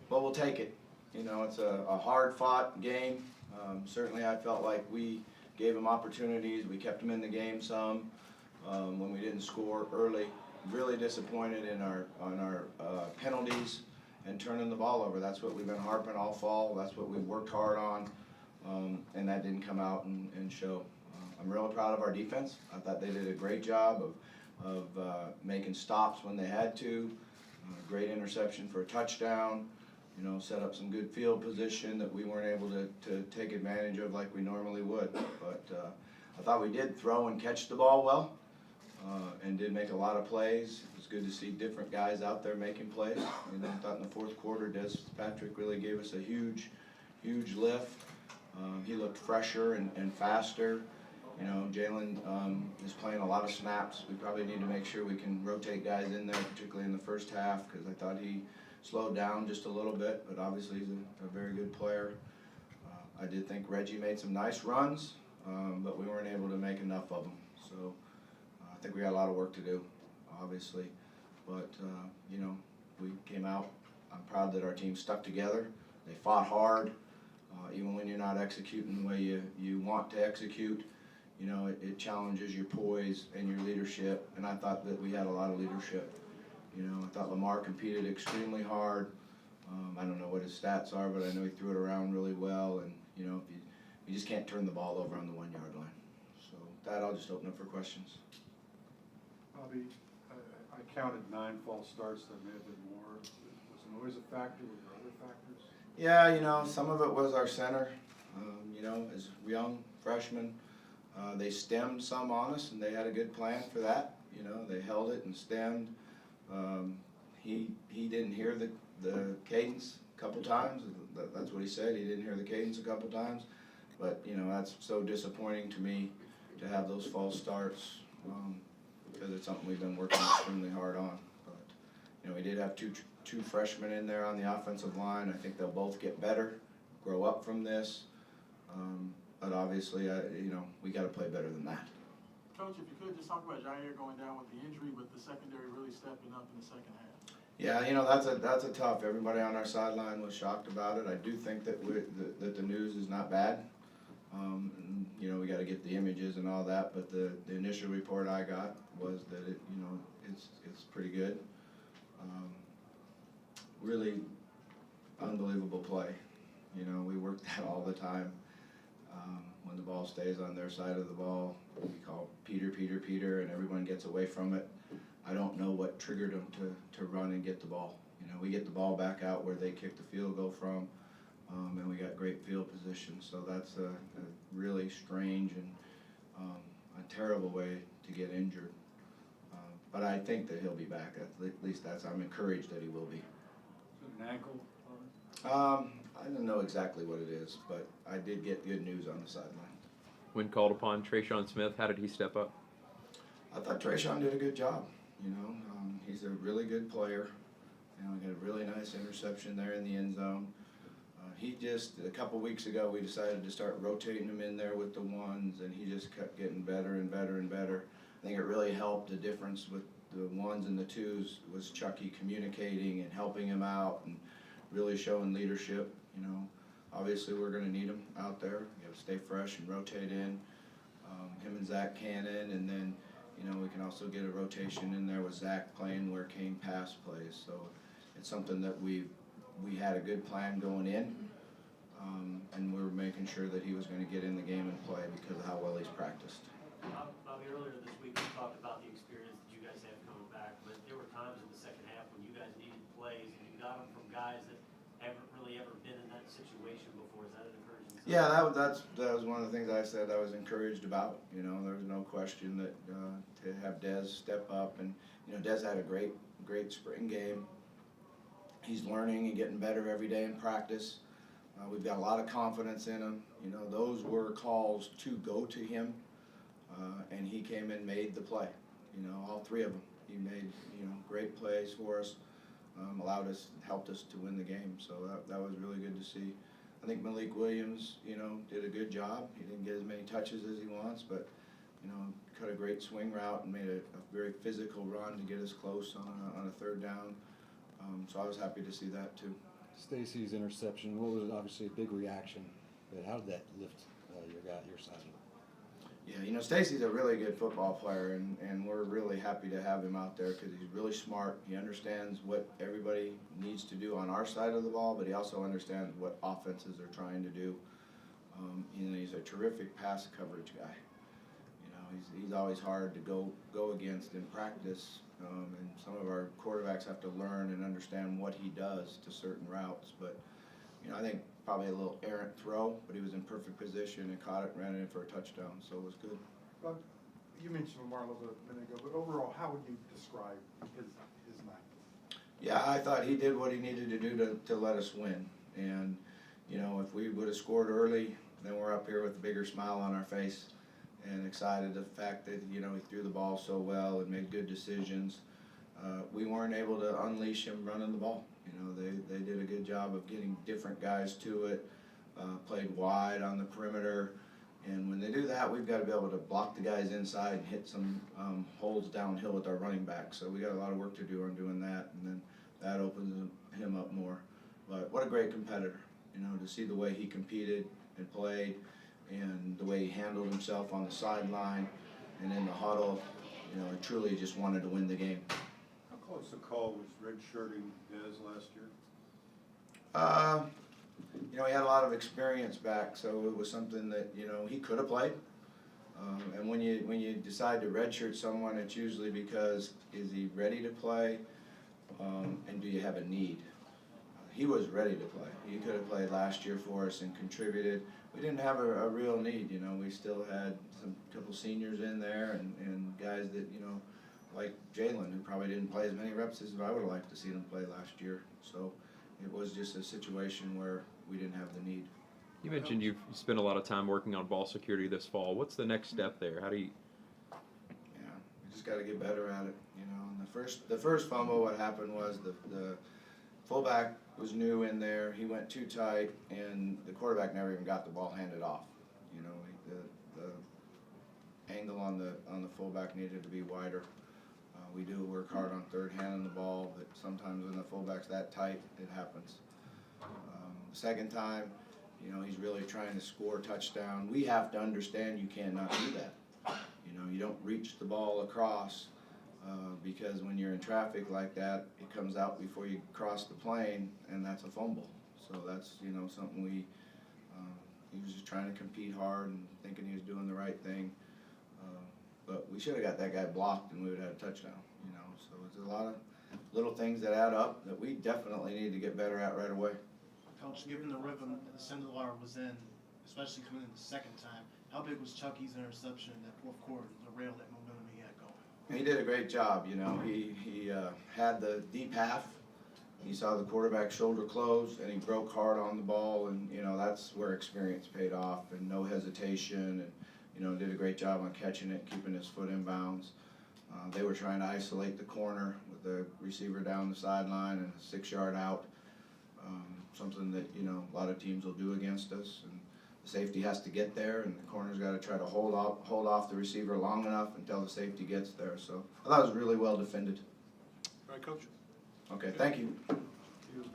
but we'll take it. You know, it's a hard-fought game. Certainly I felt like we gave them opportunities. We kept them in the game some when we didn't score early. Really disappointed in on our penalties and turning the ball over. That's what we've been harping all fall. That's what we've worked hard on, and that didn't come out and show. I'm really proud of our defense. I thought they did a great job of making stops when they had to. Great interception for a touchdown. You know, set up some good field position that we weren't able to take advantage of like we normally would. But I thought we did throw and catch the ball well, and did make a lot of plays. It was good to see different guys out there making plays. You know, I thought in the fourth quarter, Patrick really gave us a huge lift. He looked fresher and faster. You know, Jalen is playing a lot of snaps. We probably need to make sure we can rotate guys in there, particularly in the first half, because I thought he slowed down just a little bit, but obviously he's a very good player. I did think Reggie made some nice runs, but we weren't able to make enough of them. So I think we got a lot of work to do, obviously. But, you know, we came out. I'm proud that our team stuck together. They fought hard. Even when you're not executing the way you want to execute, you know, it challenges your poise and your leadership, and I thought that we had a lot of leadership. You know, I thought Lamar competed extremely hard. I don't know what his stats are, but I know he threw it around really well, and, you know, you just can't turn the ball over on the 1 yard line. So with that, I'll just open up for questions. Bobby, I counted 9 false starts. There may have been more. Was noise a factor? Were there other factors? Yeah, you know, some of it was our center. You know, as young freshmen, they stemmed some on us, and they had a good plan for that. You know, they held it and stemmed. He didn't hear the cadence a couple times. That's what he said. He didn't hear the cadence a couple times. But, you know, that's so disappointing to me to have those false starts, because it's something we've been working extremely hard on. But, you know, we did have two freshmen in there on the offensive line. I think they'll both get better, grow up from this. But obviously, you know, we got to play better than that. Coach, if you could just talk about Jair going down with the injury, with the secondary really stepping up in the second half. Yeah, you know, that's a tough. Everybody on our sideline was shocked about it. I do think that that the news is not bad. And, you know, we got to get the images and all that, but the initial report I got was that it's pretty good. Really unbelievable play. You know, we work that all the time. When the ball stays on their side of the ball, we call Peter, and everyone gets away from it. I don't know what triggered them to run and get the ball. You know, we get the ball back out where they kicked the field goal from, and we got great field position. So that's a really strange and a terrible way to get injured. But I think that he'll be back. At least I'm encouraged that he will be. Is it an ankle? I don't know exactly what it is, but I did get good news on the sideline. When called upon, Trayshawn Smith, how did he step up? I thought Trayshawn did a good job. You know, he's a really good player. You know, he got a really nice interception there in the end zone. He just, a couple weeks ago, we decided to start rotating him in there with the ones, and he just kept getting better and better and better. I think it really helped. The difference with the ones and the twos was Chucky communicating and helping him out and really showing leadership. You know, obviously we're going to need him out there. You have to stay fresh and rotate in. Him and Zach Cannon, and then, you know, we can also get a rotation in there with Zach playing where Kane Pass plays. So it's something that we had a good plan going in, and we were making sure that he was going to get in the game and play because of how well he's practiced. Bobby, earlier this week you talked about the experience that you guys have coming back, but there were times in the second half when you guys needed plays and you got them from guys that haven't really ever been in that situation before. Is that an encouraging sign? Yeah, that was one of the things I said I was encouraged about. You know, there was no question that to have Dez step up, and, you know, Dez had a great spring game. He's learning and getting better every day in practice. We've got a lot of confidence in him. You know, those were calls to go to him, and he came and made the play. You know, all three of them. He made, you know, great plays for us, helped us to win the game. So that was really good to see. I think Malik Williams, you know, did a good job. He didn't get as many touches as he wants, but, you know, cut a great swing route and made a very physical run to get us close on a third down. So I was happy to see that too. Stacy's interception, what was obviously a big reaction, but how did that lift your side of it? Yeah, you know, Stacy's a really good football player, and we're really happy to have him out there because he's really smart. He understands what everybody needs to do on our side of the ball, but he also understands what offenses are trying to do. You know, he's a terrific pass coverage guy. You know, he's always hard to go against in practice, and some of our quarterbacks have to learn and understand what he does to certain routes. But you know, I think probably a little errant throw, but he was in perfect position and caught it and ran it in for a touchdown, so it was good. But you mentioned Lamar a little bit a minute ago, but overall, how would you describe his night? Yeah, I thought he did what he needed to do to let us win. And, you know, if we would have scored early, then we're up here with a bigger smile on our face and excited the fact that, you know, he threw the ball so well and made good decisions. We weren't able to unleash him running the ball. You know, they did a good job of getting different guys to it, played wide on the perimeter. And when they do that, we've got to be able to block the guys inside and hit some holes downhill with our running back. So we got a lot of work to do on doing that, and then that opens him up more. But what a great competitor, you know, to see the way he competed and played and the way he handled himself on the sideline and in the huddle. You know, he truly just wanted to win the game. How close a call was redshirting Dez last year? You know, he had a lot of experience back, so it was something that, you know, he could have played. And when you decide to redshirt someone, it's usually because is he ready to play, and do you have a need? He was ready to play. He could have played last year for us and contributed. We didn't have a real need, you know. We still had couple seniors in there and guys that, you know, like Jalen, who probably didn't play as many reps as I would have liked to see him play last year. So it was just a situation where we didn't have the need. You mentioned you've spent a lot of time working on ball security this fall. What's the next step there? How do you? Yeah, we just got to get better at it. You know, and the first fumble, what happened was the fullback was new in there. He went too tight, and the quarterback never even got the ball handed off. You know, the angle on the fullback needed to be wider. We do work hard on third handing the ball, but sometimes when the fullback's that tight, it happens. The second time, you know, he's really trying to score a touchdown. We have to understand you cannot do that. You know, you don't reach the ball across because when you're in traffic like that, it comes out before you cross the plane, and that's a fumble. So that's, you know, something he was just trying to compete hard and thinking he was doing the right thing. But we should have got that guy blocked and we would have had a touchdown, you know. So it's a lot of little things that add up that we definitely need to get better at right away. Coach, given the rhythm that the Sindelar was in, especially coming in the second time, how big was Chucky's interception in that fourth quarter to derail that momentum he had going? He did a great job, you know. He had the deep half. He saw the quarterback shoulder close, and he broke hard on the ball, and, you know, that's where experience paid off, and no hesitation, and, you know, did a great job on catching it, keeping his foot in bounds. They were trying to isolate the corner with the receiver down the sideline and a 6-yard out, something that, you know, a lot of teams will do against us. And the safety has to get there, and the corner's got to try to hold off the receiver long enough until the safety gets there. So I thought it was really well defended. All right, Coach. Okay, thank you. You-